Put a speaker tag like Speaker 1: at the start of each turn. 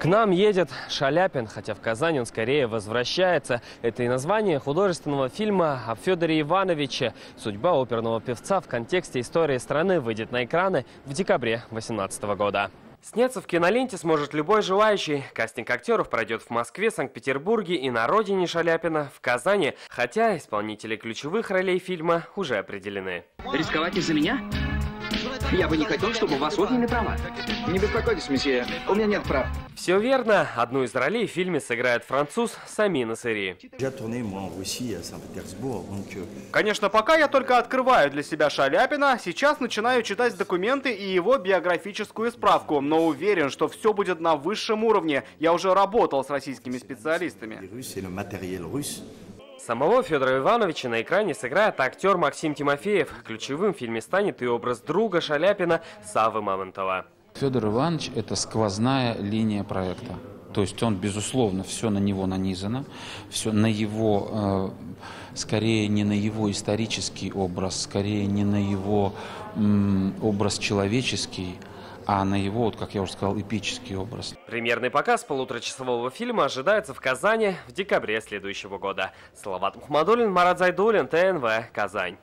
Speaker 1: К нам едет Шаляпин, хотя в Казань он скорее возвращается. Это и название художественного фильма о Федоре Ивановиче. Судьба оперного певца в контексте истории страны выйдет на экраны в декабре 2018 года. Сняться в киноленте сможет любой желающий. Кастинг актеров пройдет в Москве, Санкт-Петербурге и на родине Шаляпина в Казани. Хотя исполнители ключевых ролей фильма уже определены.
Speaker 2: Рисковать из-за меня? Я бы не хотел, чтобы у вас отняли права.
Speaker 3: Не беспокойтесь, месье, у меня нет прав.
Speaker 1: Все верно. Одну из ролей в фильме сыграет француз Сами Насыри.
Speaker 4: Конечно, пока я только открываю для себя Шаляпина, сейчас начинаю читать документы и его биографическую справку, но уверен, что все будет на высшем уровне. Я уже работал с российскими специалистами.
Speaker 1: Самого Федора Ивановича на экране сыграет актер Максим Тимофеев. Ключевым в фильме станет и образ друга Шаляпина Саввы Мамонтова.
Speaker 5: Федор Иванович – это сквозная линия проекта. То есть он, безусловно, все на него нанизано, все на его, скорее не на его исторический образ, скорее не на его образ человеческий, а на его, вот, как я уже сказал, эпический образ.
Speaker 1: Премьерный показ полуторачасового фильма ожидается в Казани в декабре следующего года. Салават Мухаммадуллин, Марат Зайдуллин, ТНВ, Казань.